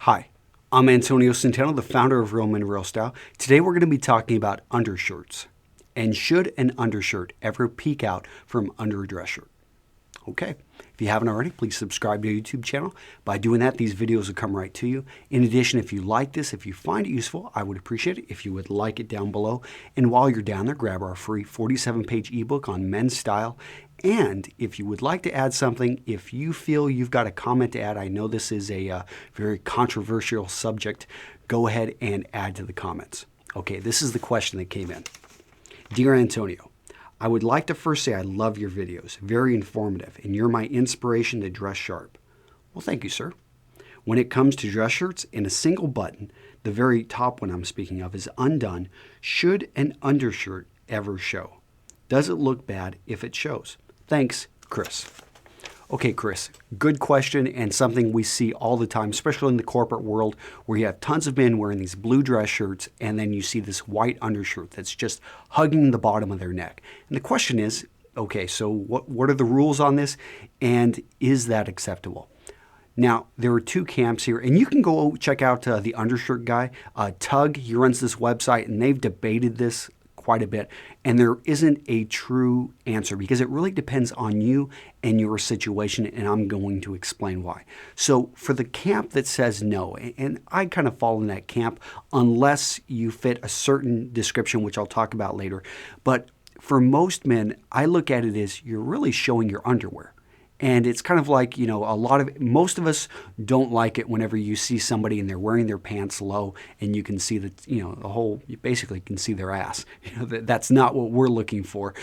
Hi, I'm Antonio Centeno, the founder of Real Men Real Style. Today we're going to be talking about undershirts. And should an undershirt ever peek out from under a dress shirt? Okay, if you haven't already, please subscribe to our YouTube channel. By doing that, these videos will come right to you. In addition, if you like this, if you find it useful, I would appreciate it if you would like it down below. And while you're down there, grab our free 47-page ebook on men's style. And if you would like to add something, if you feel you've got a comment to add, I know this is a very controversial subject, go ahead and add to the comments. Okay, this is the question that came in. Dear Antonio, I would like to first say I love your videos, very informative, and you're my inspiration to dress sharp. Well, thank you, sir. When it comes to dress shirts, in a single button, the very top one I'm speaking of is undone. Should an undershirt ever show? Does it look bad if it shows? Thanks, Chris. Okay, Chris, good question and something we see all the time, especially in the corporate world where you have tons of men wearing these blue dress shirts and then you see this white undershirt that's just hugging the bottom of their neck. And the question is, okay, so what are the rules on this and is that acceptable? Now, there are two camps here, and you can go check out the undershirt guy, Tug. He runs this website and they've debated this quite a bit, and there isn't a true answer because it really depends on you and your situation, and I'm going to explain why. So for the camp that says no, and I kind of fall in that camp unless you fit a certain description, which I'll talk about later, but for most men, I look at it as you're really showing your underwear. And it's kind of like, you know, most of us don't like it whenever you see somebody and they're wearing their pants low and you can see that, you know, you basically can see their ass. You know, that's not what we're looking for,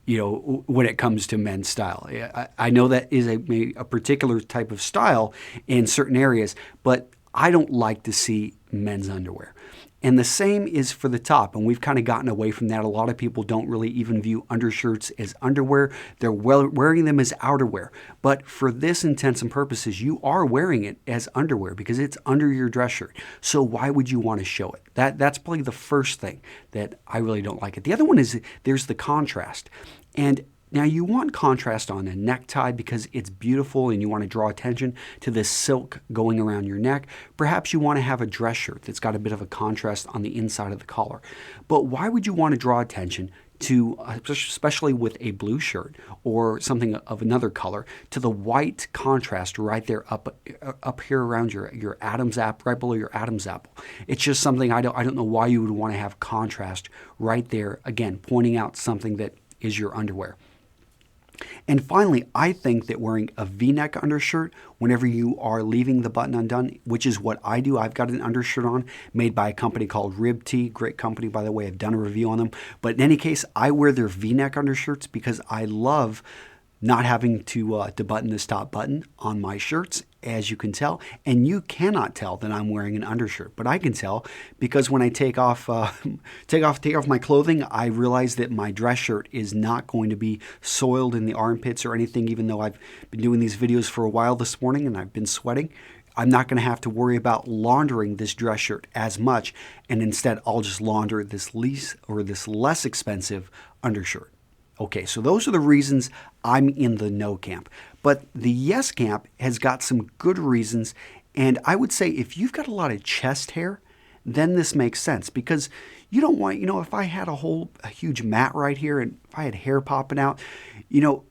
you know, when it comes to men's style. I know that is a particular type of style in certain areas, but I don't like to see men's underwear. And the same is for the top, and we've kind of gotten away from that. A lot of people don't really even view undershirts as underwear. They're wearing them as outerwear. But for this intents and purposes, you are wearing it as underwear because it's under your dress shirt. So why would you want to show it? That's probably the first thing that I really don't like it. The other one is there's the contrast. And now you want contrast on a necktie because it's beautiful and you want to draw attention to the silk going around your neck. Perhaps you want to have a dress shirt that's got a bit of a contrast on the inside of the collar. But why would you want to draw attention to, especially with a blue shirt or something of another color, to the white contrast right there up here around your Adam's apple, right below your Adam's apple? It's just something I don't know why you would want to have contrast right there, again, pointing out something that is your underwear. And finally, I think that wearing a V-neck undershirt whenever you are leaving the button undone, which is what I do. I've got an undershirt on made by a company called Rib Tee. Great company, by the way. I've done a review on them. But in any case, I wear their V-neck undershirts because I love not having to button this top button on my shirts, as you can tell. And you cannot tell that I'm wearing an undershirt, but I can tell because when I take off my clothing, I realize that my dress shirt is not going to be soiled in the armpits or anything, even though I've been doing these videos for a while this morning and I've been sweating. I'm not going to have to worry about laundering this dress shirt as much, and instead I'll just launder this less expensive undershirt. Okay, so those are the reasons I'm in the no camp. But the yes camp has got some good reasons, and I would say if you've got a lot of chest hair, then this makes sense because you don't want, you know, if I had a huge mat right here and if I had hair popping out, you know,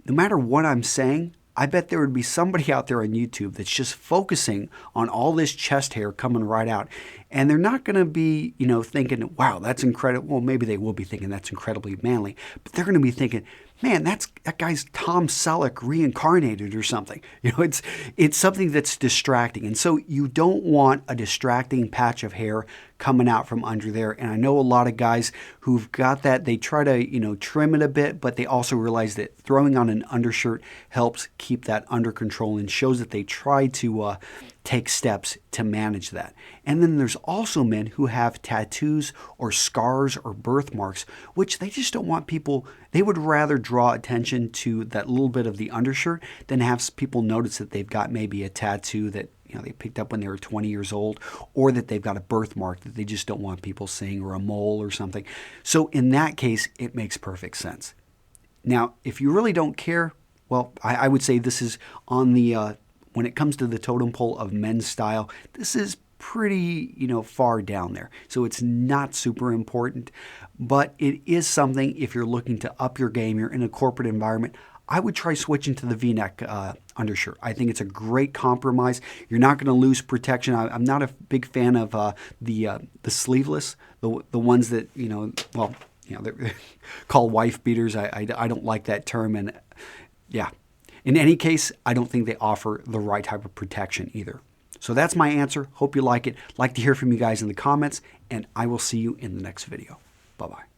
no matter what I'm saying, I bet there would be somebody out there on YouTube that's just focusing on all this chest hair coming right out. And they're not going to be, you know, thinking, wow, that's incredible. Well, maybe they will be thinking that's incredibly manly, but they're going to be thinking, man, that guy's Tom Selleck reincarnated or something. You know, it's something that's distracting. And so you don't want a distracting patch of hair coming out from under there. And I know a lot of guys who've got that, they try to, you know, trim it a bit, but they also realize that throwing on an undershirt helps keep that under control and shows that they try to take steps to manage that. And then there's also men who have tattoos or scars or birthmarks, which they just don't want people, they would rather draw attention to that little bit of the undershirt than have people notice that they've got maybe a tattoo that, you know, they picked up when they were 20 years old, or that they've got a birthmark that they just don't want people seeing, or a mole or something. So in that case, it makes perfect sense. Now, if you really don't care, well, I would say this is on the when it comes to the totem pole of men's style, this is pretty, far down there. So it's not super important, but it is something if you're looking to up your game, you're in a corporate environment, I would try switching to the V-neck undershirt. I think it's a great compromise. You're not going to lose protection. I'm not a big fan of the sleeveless, the ones that, they're called wife beaters. I don't like that term. And yeah, in any case, I don't think they offer the right type of protection either. So that's my answer. Hope you like it. Like to hear from you guys in the comments, and I will see you in the next video. Bye-bye.